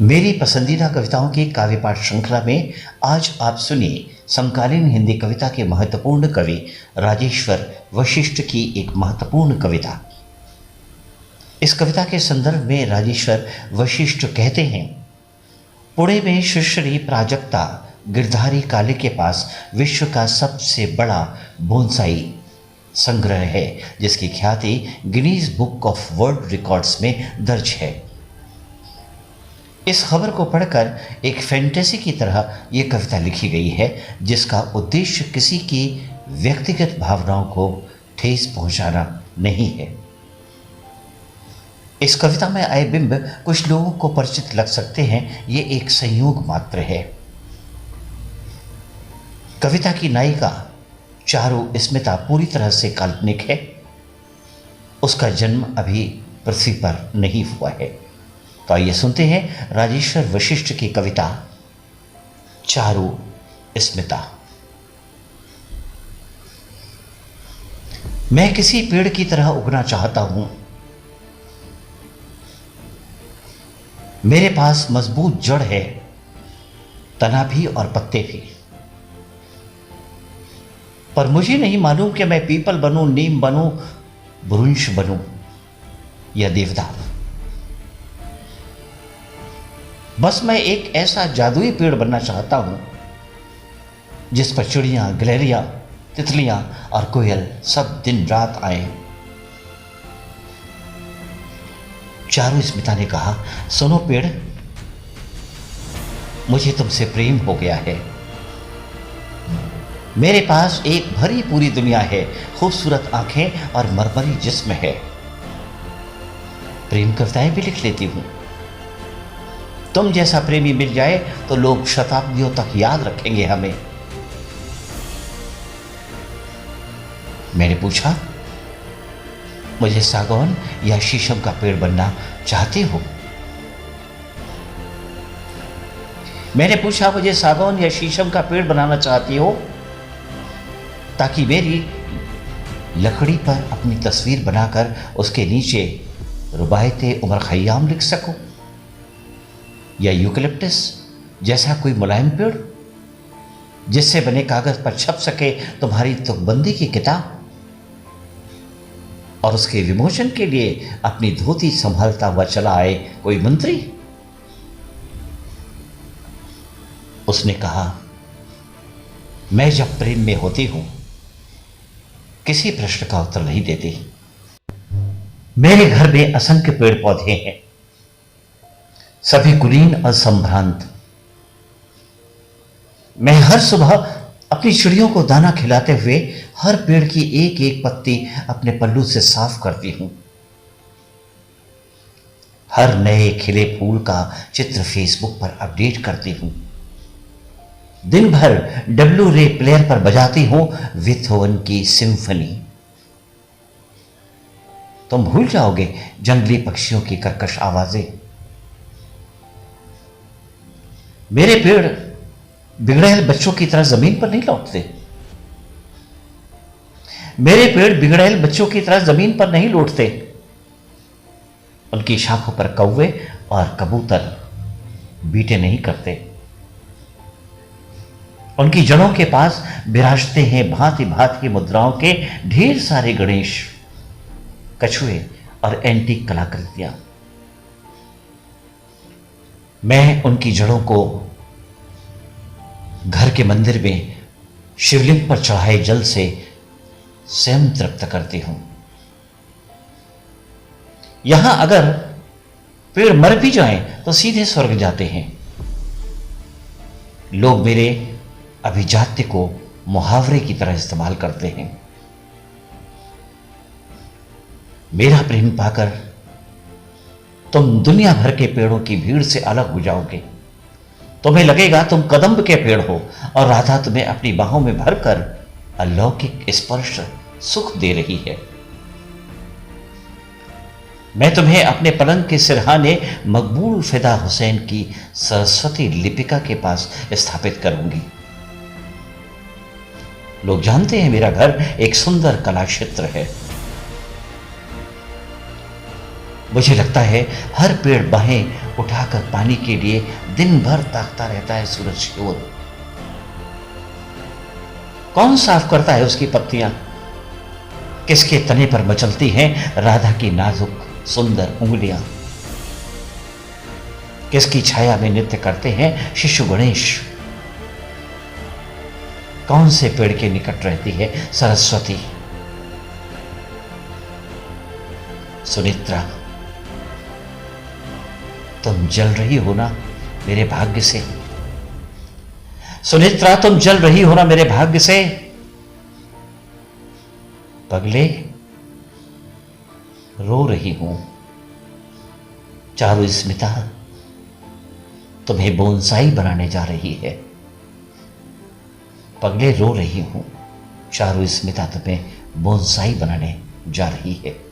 मेरी पसंदीदा कविताओं की काव्य पाठ श्रृंखला में आज आप सुनिए समकालीन हिंदी कविता के महत्वपूर्ण कवि राजेश्वर वशिष्ठ की एक महत्वपूर्ण कविता। इस कविता के संदर्भ में राजेश्वर वशिष्ठ कहते हैं, पुणे में सुश्री प्राजक्ता गिरधारी काले के पास विश्व का सबसे बड़ा बोनसाई संग्रह है, जिसकी ख्याति Guinness book of world records में दर्ज है। इस खबर को पढ़कर एक फैंटेसी की तरह ये कविता लिखी गई है, जिसका उद्देश्य किसी की व्यक्तिगत भावनाओं को ठेस पहुंचाना नहीं है। इस कविता में आए बिंब कुछ लोगों को परिचित लग सकते हैं, ये एक संयोग मात्र है। कविता की नायिका चारू स्मिता पूरी तरह से काल्पनिक है। उसका जन्म अभी पृथ्वी पर नहीं हुआ है। तो आइए सुनते हैं राजेश्वर वशिष्ठ की कविता चारू स्मिता। मैं किसी पेड़ की तरह उगना चाहता हूं। मेरे पास मजबूत जड़ है, तना भी और पत्ते भी। पर मुझे नहीं मालूम कि मैं पीपल बनूं, नीम बनूं, बुरुंश बनूं या देवदार। बस मैं एक ऐसा जादुई पेड़ बनना चाहता हूं जिस पर चिड़ियां, गिलहरियां, तितलियां और कोयल सब दिन रात आए। चारू स्मिता ने कहा, सुनो पेड़, मुझे तुमसे प्रेम हो गया है। मेरे पास एक भरी पूरी दुनिया है, खूबसूरत आंखें और मरमरी जिस्म है। प्रेम कविताएं भी लिख लेती हूं। तुम जैसा प्रेमी मिल जाए तो लोग शताब्दियों तक याद रखेंगे हमें। मैंने पूछा, मुझे सागौन या शीशम का पेड़ बनना चाहते हो? मैंने पूछा, मुझे सागौन या शीशम का पेड़ बनाना चाहती हो ताकि मेरी लकड़ी पर अपनी तस्वीर बनाकर उसके नीचे रुबायते उमर खयाम लिख सको, या यूकलिप्टस जैसा कोई मुलायम पेड़ जिससे बने कागज पर छप सके तुम्हारी तुकबंदी की किताब, और उसके विमोचन के लिए अपनी धोती संभालता हुआ चला आए कोई मंत्री। उसने कहा, मैं जब प्रेम में होती हूं किसी प्रश्न का उत्तर नहीं देती। मेरे घर में असंख्य पेड़ पौधे हैं, सभी कुलीन और संभ्रांत। मैं हर सुबह अपनी चिड़ियों को दाना खिलाते हुए हर पेड़ की एक एक पत्ती अपने पल्लू से साफ करती हूं। हर नए खिले फूल का चित्र फेसबुक पर अपडेट करती हूं। दिन भर डब्ल्यू रे प्लेयर पर बजाती हूं विथोवन की सिम्फनी। तुम भूल जाओगे जंगली पक्षियों की कर्कश आवाजें। मेरे पेड़ बिगड़ैल बच्चों की तरह जमीन पर नहीं लौटते। मेरे पेड़ बिगड़ैल बच्चों की तरह जमीन पर नहीं लौटते। उनकी शाखों पर कौवे और कबूतर बीटे नहीं करते। उनकी जड़ों के पास विराजते हैं भांति भांति की मुद्राओं के ढेर सारे गणेश, कछुए और एंटीक कलाकृतियां। मैं उनकी जड़ों को घर के मंदिर में शिवलिंग पर चढ़ाए जल से स्वयं तृप्त करती हूं। यहां अगर पेड़ मर भी जाएं तो सीधे स्वर्ग जाते हैं। लोग मेरे अभिजात्य को मुहावरे की तरह इस्तेमाल करते हैं। मेरा प्रेम पाकर तुम दुनिया भर के पेड़ों की भीड़ से अलग हो जाओगे। तुम्हें लगेगा तुम कदम्ब के पेड़ हो और राधा तुम्हें अपनी बाहों में भरकर अलौकिक स्पर्श सुख दे रही है। मैं तुम्हें अपने पलंग के सिरहाने मकबूल फिदा हुसैन की सरस्वती लिपिका के पास स्थापित करूंगी। लोग जानते हैं मेरा घर एक सुंदर कला क्षेत्र है। मुझे लगता है हर पेड़ बाहें उठाकर पानी के लिए दिन भर ताकता रहता है सूरज की ओर। कौन साफ करता है उसकी पत्तियां? किसके तने पर मचलती हैं राधा की नाजुक सुंदर उंगलियां? किसकी छाया में नृत्य करते हैं शिशु गणेश? कौन से पेड़ के निकट रहती है सरस्वती? सुनित्रा, तुम जल रही हो ना मेरे भाग्य से? सुनित्रा, तुम जल रही हो ना मेरे भाग्य से? पगले, रो रही हूं। चारु स्मिता तुम्हें बोनसाई बनाने जा रही है। पगले, रो रही हूं। चारु स्मिता तुम्हें बोनसाई बनाने जा रही है।